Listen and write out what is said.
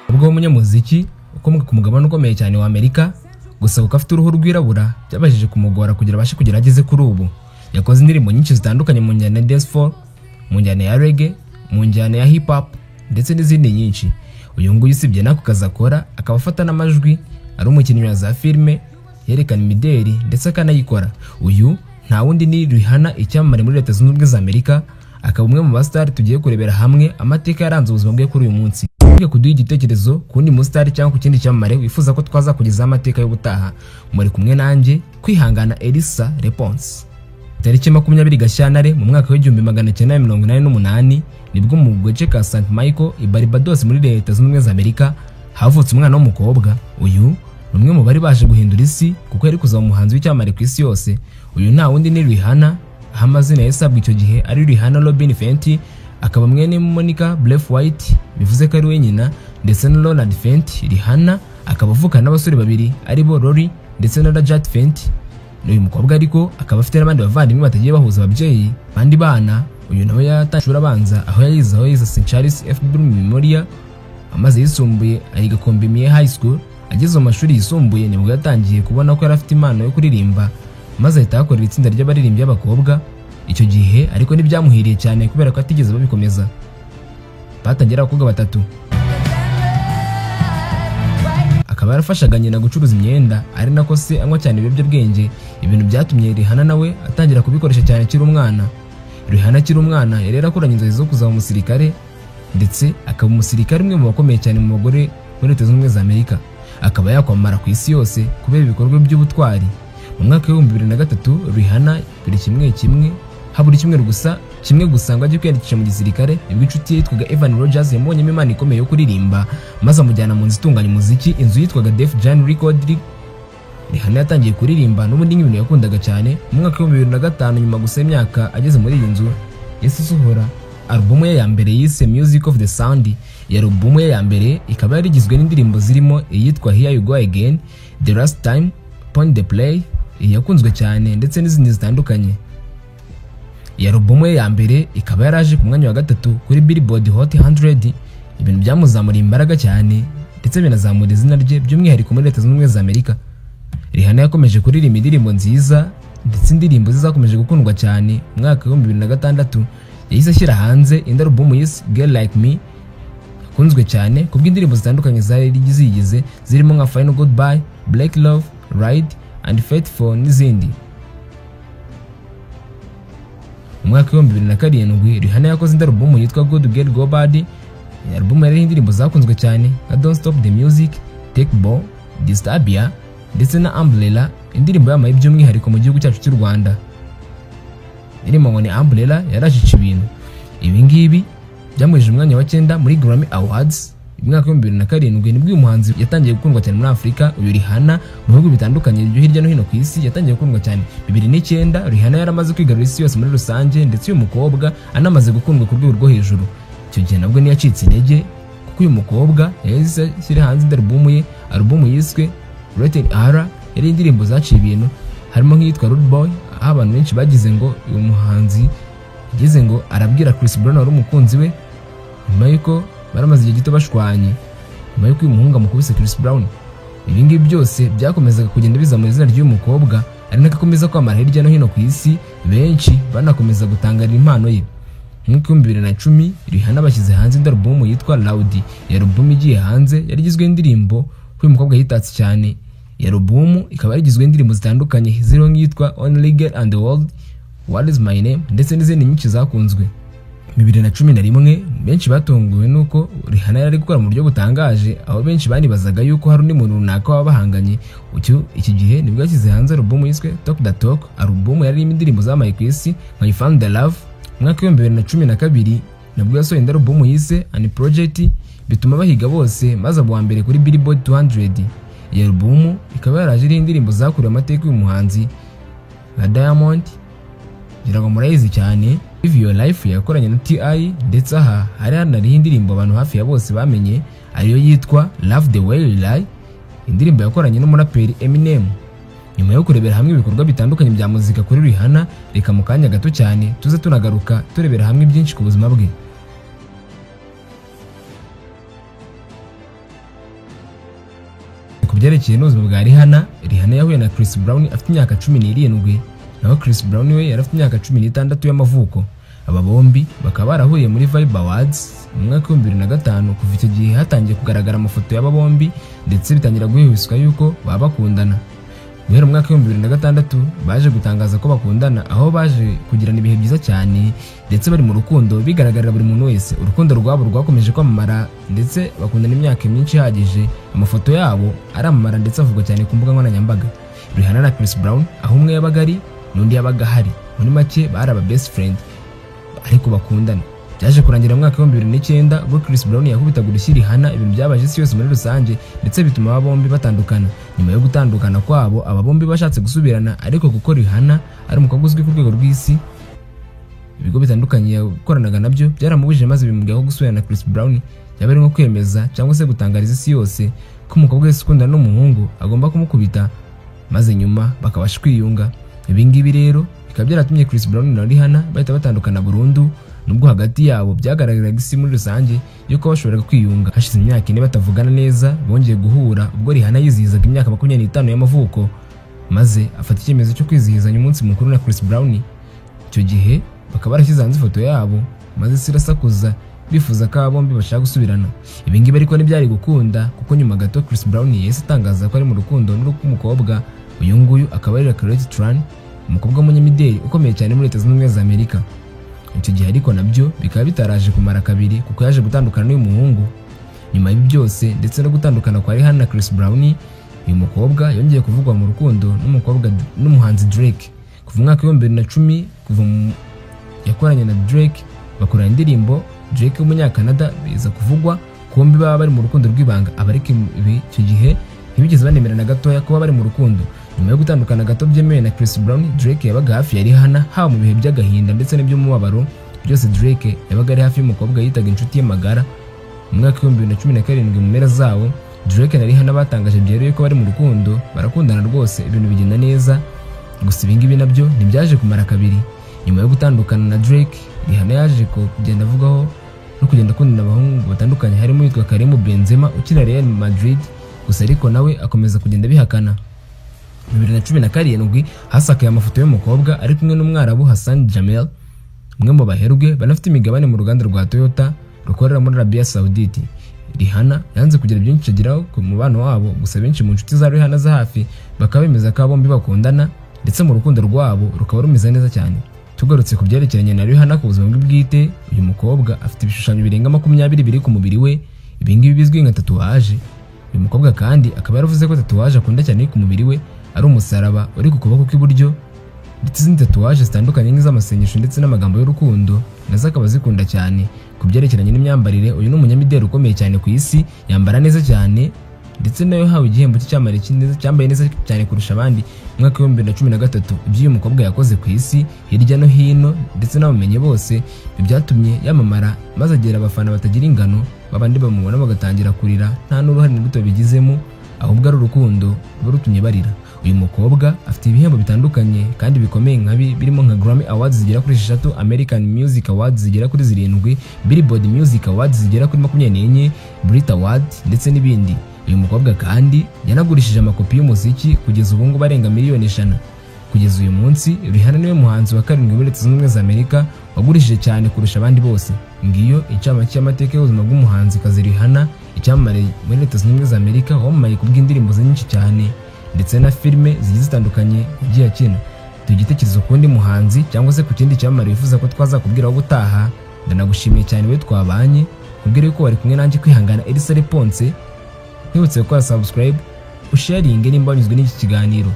ubwo umunyamuziki ukomoka ku mugabane ukomeye cyane wa Amerika gusa kuko afite uruhu rwirabura byabashije kumugora kugira abashe kugira ageze kuri ubu. Yakoze indirimbo nyinshi zitandukanye mu njyana ya dancehall, mu njyana ya reggae, mu njyana ya hip hop ndetse n'izindi nyinshi. Uyu nguyu usibye nako kaza akora akaba afata n'amajwi, ari umukinnyi wa za filime, yerekana imideri ndetse akanayikora. Uyu nta wundi ni Rihanna, icyamamare muri Leta Zunze Ubumwe za Amerika, akaba umwe mu bastar tugiye kurebera hamwe amateka yaranze ubuzima bwe kuri uyu munsi. Ujye kuduha igitekerezo kundi mustar cyangwa ku kindi cyamamare wifuza ko twaza kugeza amateka y'ubutaha. Muri kumwe nanjye Kwihangana Elisa Response. Tariki 20 Gashyantare mu mwaka w'1988 nibwo mu gace ka St Michael i Barbados muri Leta Zunze Ubumwe za Amerika havutse umwana w'umukobwa. Uyu numwe mu bari baje guhindura isi kuko yari kuzaba umuhanzi w'icyamamare ku isi yose. Uyu nta wundi ni Rihanna, aho amazina yasabwe icyo gihe ari Rihanna Robin Fenty, akaba mwene Monica Braithwaite bivuze ko ari we nyina, ndetse na Ronald Fenty. Rihanna akaba avukana n'abasore babiri ari bo Rory ndetse na Rajat Fenty. Uyu mukobwa ariko akaba afite n'abandi bavandimwe batagiye bahuza ababyeyi bandi bana. Uyu nawe yatashura abanza aho yize St Charles F. Brown Memorial, amaze yisumbuye ayiga Combimie High School. Ageze mu mashuri yisumbuye nibwo yatangiye kubona ko yari afite impano yo kuririmba, maze ahita akorera itsinda ry'abaririmbyi b'abakobwa. Icyo gihe ariko ntibyamuhiriye cyane kubera ko atigeze babikomeza. Batangira abakobwa batatu. Akaba yarafashaga nyina gucuruza imyenda, ari nako se anywa cyane ibiyobyabwenge, ibintu byatumye Rihanna nawe atangira kubikoresha cyane kiri umwana. Rihanna kiri umwana yari yarakoranye inzozi zo kuzaba umusirikare, ndetse akaba umusirikare umwe mu bakomeye cyane mu bagore muri Leta Zunze Ubumwe za Amerika. Akaba yakwamara ku isi yose kubera ibikorwa by'ubutwari. Mu mwaka wa 2003 Rihanna habura kimwe gusa ngo ajye kwiyandikisha mu gisirikare, nibwo inshuti yitwaga Evan Rogers yamubonyemo impano ikomeye yo kuririmba, maze amujyana mu nzu itunganya umuziki, inzu yitwaga Def Jam Record. Rihanna yatangiye kuririmba n'ubundi nk'ibintu yakundaga cyane. Mu mwaka wa 2005 nyuma gusa y'imyaka ageze muri iyi nzu, yasohora album ye ya mbere yise Music of the Sound. Ya album ye ya mbere ikaba yarigizwe n'indirimbo zirimo iyitwa Here You Go Again, The Last Time, Pon the Play, yakunzwe cyane ndetse n'izindi zitandukanye. Ya album ye ya mbere ikaba yaraje ku mwanya wa gatatu kuri Billboard Hot 100, ibintu byamuzamura imbaraga cyane ndetse binazamura izina rye by'umwihariko muri Leta Zunze Ubumwe za Amerika. Rihanna yakomeje kuririmba indirimbo nziza ndetse indirimbo zizakomeje gukundwa cyane. Mu mwaka wa 2006 yahise ashyira hanze indi album yise Girl Like Me, yakunzwe cyane kubw'indirimbo zitandukanye zari zigize zirimo nka Final Goodbye, Black Love, Ride and Faithful n'izindi. Mu mwaka wa 2007 Rihanna yakoze indi album yitwa Good Girl Go Bad. Iyi album yari indirimbo zakunzwe cyane nka Don't Stop the Music, Take Ball, Disturbia ndetse na Umbrella, indirimbo yamaye by'umwihariko mu gihugu cyacu cy'u Rwanda. Indirimbo ngo ni Umbrella yarajica ibintu. Ibi ngibi byamuheje umwanya wa 9 muri Grammy Awards. Mu mwaka wa 2007 nibwo uyu muhanzi yatangiye gukundwa cyane muri Afrika. Uyu Rihanna mu bihugu bitandukanye byo hirya no hino ku isi yatangiye gukundwa cyane. 2009 Rihanna yaramaze kwigarurira isi yose muri rusange, ndetse uyu mukobwa anamaze gukundwa ku rwego rwo hejuru. Icyo gihe nabwo ntiyacitse intege kuko uyu mukobwa yahise ashyira hanze album yiswe Rated R. Yari indirimbo zaciye ibintu, harimo nk'iyitwa Rude Boy, aho abantu benshi bagize ngo uyu muhanzi yageze ngo arabwira Chris Brown wari umukunzi we, nyuma yuko baramaze igihe gito bashwanye, nyuma yuko uyu muhungu amukubise Chris Brown. Ibi ngibi byose byakomezaga kugenda bizamura izina ry'uyu mukobwa, ari nako akomeza kwamara hirya no hino ku isi, benshi banakomeza gutangarira impano ye. Mu mwaka wa 2010 Rihanna bashyize hanze indi album yitwa Loud. Ya album igiye hanze yari igizwe n'indirimbo uyu mukobwa yitatse cyane. Ya album ikaba yarigizwe n'indirimbo zitandukanye ziriho nk'iyitwa Only Girl and the World, What is My Name ndetse n'izindi nyinshi zakunzwe. 2011 benshi batunguwe nuko Rihanna yari gukora mu buryo butangaje, aho benshi banibazaga yuko hari undi muntu runaka wabahanganye. Iki gihe nibwo yashyize hanze album yiswe Talk the Talk. Album yari irimo indirimbo zamaye ku isi nka You Found the Love. Mu mwaka wa 2012 nabwo yasohoye indi album yise An Project, bituma bahiga bose maze abo mbere kuri Billboard 200. Iyi album ikaba yaraje iri indirimbo zakuriye amateka y'uyu muhanzi nka Diamond, ngira ngo murayizi cyane, Live Your Life yakoranye na T.I. ndetse aha hari hanariho indirimbo abantu hafi ya bose bamenye ariyo yitwa Love the Way You Lie, indirimbo yakoranye n'umuraperi Eminem. Nyuma yo kurebera hamwe ibikorwa bitandukanye bya muzika kuri Rihanna, reka mu kanya gato cyane tuze tunagaruka turebera hamwe byinshi ku buzima bwe. byerekeye n'ubuzima bwa Rihanna yahuye na Chris Brown afite imyaka 17 naho Chris Brown we yari afite imyaka 16 y'amavuko. Aba bombi bakaba barahuye muri Vibe Awards mu mwaka wa 2005. Kuva icyo gihe hatangiye kugaragara amafoto y'aba bombi ndetse bitangira guhihuswa yuko baba bakundana. Guhera mu mwaka wa 2006 baje gutangaza ko bakundana, aho baje kugirana ibihe byiza cyane ndetse bari mu rukundo bigaragarira buri muntu wese. Urukundo rwabo rwakomeje kwamamara ndetse bakundana imyaka myinshi ihagije. Amafoto yabo aramamara ndetse avugwa cyane ku mbuga nkoranyambaga. Rihanna na Chris Brown aho umwe yabaga ari n'undi yabaga hari, muri make bari aba best friend ariko bakundana. Byaje kurangira mu mwaka wa 2009 ubwo Chris Brown yakubitaga urushyi Rihanna, ibintu byabaje isi yose muri rusange ndetse bituma aba bombi batandukana. Nyuma yo gutandukana kwabo, aba bombi bashatse gusubirana, ariko kuko Rihanna ari umukobwa uzwi ku rwego rw'isi, ibigo bitandukanye yakoranaga nabyo byaramubujije, maze bimubwira ko gusubirana na Chris Brown yaba ari nko kwemeza cyangwa se gutangariza isi yose ko umukobwa wese ukundana n'umuhungu agomba kumukubita, maze nyuma bakabasha kwiyunga. Ibi ngibi rero bikaba byaratumye Chris Brown na Rihanna bahita batandukana burundu, nubwo hagati yabo byagaragaraga isi muri rusange yuko bashoboraga kwiyunga. Hashize imyaka 4 batavugana neza, bongeye guhura ubwo Rihanna yizihizaga imyaka 25 y'amavuko, maze afata icyemezo cyo kwizihizanya umunsi mukuru na Chris Brown. Icyo gihe bakaba barashyize hanze ifoto yabo, maze sirasakuza bifuza ko bombi bashaka gusubirana. Ibi ngibi ariko ntibyari gukunda, kuko nyuma gato Chris Brown yahise atangaza ko ari mu rukundo n'umukobwa. Uyu nguyu akaba ari Carlette Tran, umukobwa w'umunyamideli ukomeye cyane muri Leta Zunze Ubumwe za Amerika. Icyo gihe ariko nabyo bikaba bitaraje kumara kabiri, kuko yaje gutandukana n'uyu muhungu. Nyuma y'ibi byose ndetse no gutandukana kwa Rihanna na Chris Brown, uyu mukobwa yongeye kuvugwa mu rukundo n'umuhanzi Drake. Kuva mu mwaka wa 2010 yakoranye na Drake bakorana indirimbo. Drake w'umunyakanada biza kuvugwa kombi baba bari mu rukundo rw'ibanga. Abareke ibi icyo gihe ntibigeze banemerana gatoya kuba bari mu rukundo. Nyuma yo gutandukana gato byemewe na Chris Brown, Drake yabaga hafi ya Rihanna haba mu bihe by'agahinda ndetse n'iby'umubabaro. Byose Drake yabaga ari hafi y'umukobwa yitaga inshuti ye magara. Mu mwaka wa 2017 mu mpera zawo, Drake na Rihanna batangaje byeruye ko bari mu rukundo, barakundana rwose, ibintu bigenda neza. Gusa ibi ngibi nabyo ntibyaje kumara kabiri. Nyuma yo gutandukana na Drake, Rihanna yaje kugenda avugaho no kugenda akundana abahungu batandukanye, harimo yitwa Karim Benzema ukina Real Madrid, gusa ariko nawe akomeza kugenda bihakana. Mu 2017 hasakaye amafoto y'umukobwa ari kumwe n'umwarabu Hassan Jamel, umwe mu baherwe banafite imigabane mu ruganda rwa Toyota rukorera muri Arabia Saudite. Rihanna yanze kugira byinshi agiraho ku mubano wabo, gusa benshi mu nshuti za Rihanna za hafi bakaba bemeza ko bombi bakundana ndetse mu rukundo rwabo rukaba rumeze neza cyane. Tugarutse ku byerekeranye na Rihanna ku buzima bwe bwite, uyu mukobwa afite ibishushanyo birenga 20 biri ku mubiri we, ibi ngibi bizwi nka tatuwaje. Uyu mukobwa kandi akaba yaravuze ko tatuwaje akunda cyane ku mubiri we ari umusaraba uri ku kuboko kw'iburyo, ndetse izindi tatuwaje zitandukanye nk'iz'amasengesho ndetse n'amagambo y'urukundo nazo akaba zikunda cyane. Ku byerekeranye n'imyambarire, uyu ni umunyamideli ukomeye cyane ku isi, yambara neza cyane ndetse nayo hawe igihembo cy'amare cyambaye neza cyane kurusha abandi mu mwaka wa 2013. Ibyo uyu mukobwa yakoze ku isi hirya no hino ndetse n'abamenye bose byatumye yamamara, maze agera abafana batagira ingano, babandi bamubona bagatangira kurira nta n'uruhare ruto bigizemo, ahubwo ari urukundo rutumye barira. Uyu mukobwa afite ibihembo bitandukanye kandi bikomeye birimo nka Grammy Awards zigera kuri 6, American Music Awards zigera kuri 7, Billboard Music Awards zigera kuri 24, Brit Awards ndetse n'ibindi. Uyu mukobwa kandi yanagurishije amakopi y'umuziki kugeza ubu ngo barenga miliyoni 5. Kugeza uyu munsi Rihanna niwe muhanzi wa 7 muri Leta Zunze Ubumwe za Amerika wagurishije cyane kurusha abandi bose. Ngiyo incamake y'amateka y'ubuzima bw'umuhanzi kazi Rihanna, icyamamare muri Leta Zunze Ubumwe za Amerika, wamamaye kubw'indirimbo nyinshi cyane ndetse na filime zigiye zitandukanye yagiye akina. Tugitekerezo ku wundi muhanzi cyangwa se ku kindi cyamamare wifuza ko twazakubwiraho gutaha, ndanagushimiye cyane we twabanye, kubwira yuko wari kumwe nanjye kwihangana Elisa Ponce. Ntibutse gukora subscribe, usharinge nimba wanyuzwe n'iki kiganiro.